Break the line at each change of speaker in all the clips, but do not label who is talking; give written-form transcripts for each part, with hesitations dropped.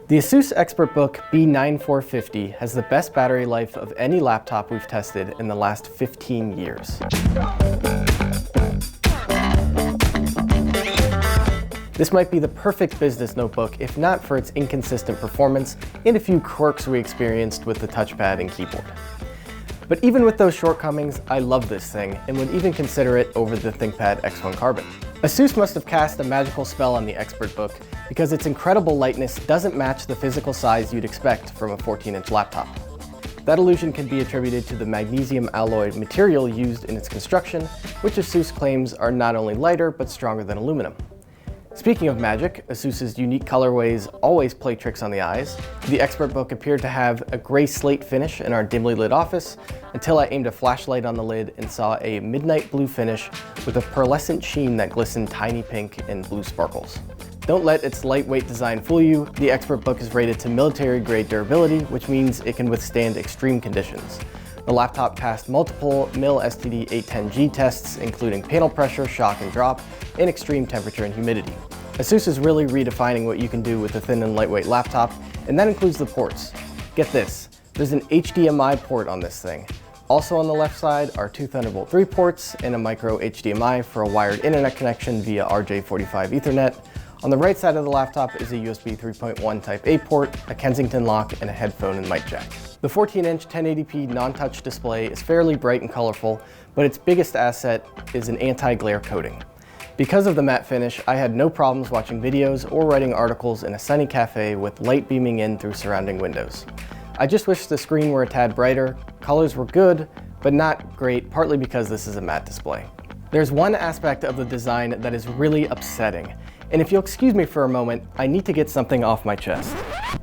The Asus ExpertBook B9450 has the best battery life of any laptop we've tested in the last 15 years. This might be the perfect business notebook if not for its inconsistent performance and a few quirks we experienced with the touchpad and keyboard. But even with those shortcomings, I love this thing and would even consider it over the ThinkPad X1 Carbon. Asus must have cast a magical spell on the ExpertBook because its incredible lightness doesn't match the physical size you'd expect from a 14-inch laptop. That illusion can be attributed to the magnesium alloy material used in its construction, which Asus claims are not only lighter but stronger than aluminum. Speaking of magic, Asus's unique colorways always play tricks on the eyes. The ExpertBook appeared to have a gray slate finish in our dimly lit office until I aimed a flashlight on the lid and saw a midnight blue finish with a pearlescent sheen that glistened tiny pink and blue sparkles. Don't let its lightweight design fool you. The ExpertBook is rated to military-grade durability, which means it can withstand extreme conditions. The laptop passed multiple MIL STD 810G tests, including panel pressure, shock and drop, and extreme temperature and humidity. Asus is really redefining what you can do with a thin and lightweight laptop, and that includes the ports. Get this, there's an HDMI port on this thing. Also on the left side are two Thunderbolt 3 ports and a micro HDMI for a wired internet connection via RJ45 Ethernet. On the right side of the laptop is a USB 3.1 Type A port, a Kensington lock, and a headphone and mic jack. The 14-inch 1080p non-touch display is fairly bright and colorful, but its biggest asset is an anti-glare coating. Because of the matte finish, I had no problems watching videos or writing articles in a sunny cafe with light beaming in through surrounding windows. I just wish the screen were a tad brighter. Colors were good, but not great, partly because this is a matte display. There's one aspect of the design that is really upsetting, and if you'll excuse me for a moment, I need to get something off my chest.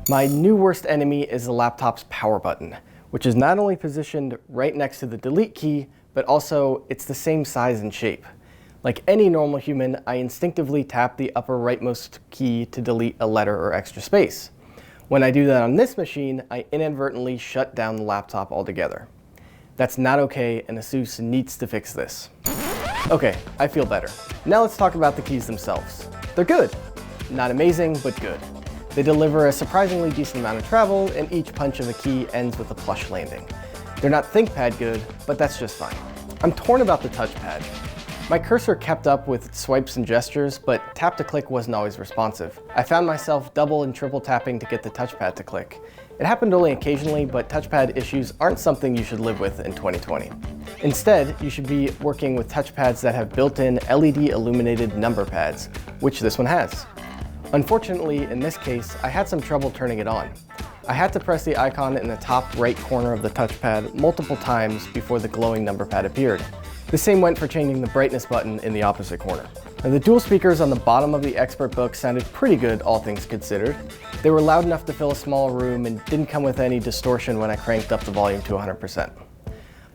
My new worst enemy is the laptop's power button, which is not only positioned right next to the delete key, but also it's the same size and shape. Like any normal human, I instinctively tap the upper rightmost key to delete a letter or extra space. When I do that on this machine, I inadvertently shut down the laptop altogether. That's not okay, and Asus needs to fix this. Okay, I feel better. Now let's talk about the keys themselves. They're good. Not amazing, but good. They deliver a surprisingly decent amount of travel, and each punch of a key ends with a plush landing. They're not ThinkPad good, but that's just fine. I'm torn about the touchpad. My cursor kept up with swipes and gestures, but tap to click wasn't always responsive. I found myself double and triple tapping to get the touchpad to click. It happened only occasionally, but touchpad issues aren't something you should live with in 2020. Instead, you should be working with touchpads that have built-in LED illuminated number pads, which this one has. Unfortunately, in this case, I had some trouble turning it on. I had to press the icon in the top right corner of the touchpad multiple times before the glowing number pad appeared. The same went for changing the brightness button in the opposite corner. Now, the dual speakers on the bottom of the ExpertBook sounded pretty good, all things considered. They were loud enough to fill a small room and didn't come with any distortion when I cranked up the volume to 100%.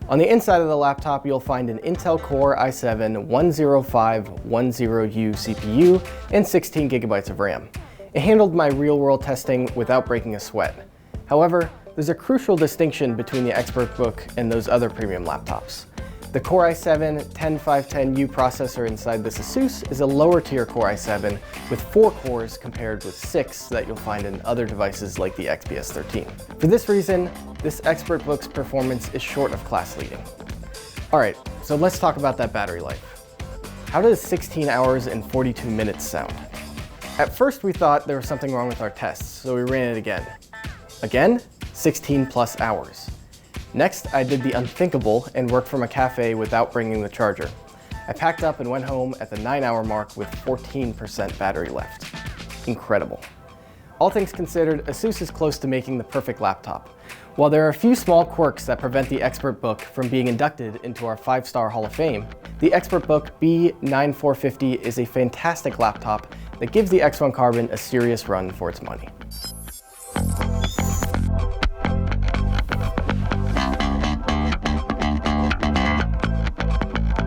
On the inside of the laptop, you'll find an Intel Core i7 10510U CPU and 16 gigabytes of RAM. It handled my real-world testing without breaking a sweat. However, there's a crucial distinction between the ExpertBook and those other premium laptops. The Core i7 10510U processor inside this Asus is a lower tier Core i7 with 4 cores compared with 6 that you'll find in other devices like the XPS 13. For this reason, this ExpertBook's performance is short of class leading. Alright, so let's talk about that battery life. How does 16 hours and 42 minutes sound? At first we thought there was something wrong with our tests, so we ran it again. Again, 16 plus hours. Next, I did the unthinkable and worked from a cafe without bringing the charger. I packed up and went home at the 9-hour mark with 14% battery left. Incredible. All things considered, Asus is close to making the perfect laptop. While there are a few small quirks that prevent the ExpertBook from being inducted into our 5-star Hall of Fame, the ExpertBook B9450 is a fantastic laptop that gives the X1 Carbon a serious run for its money.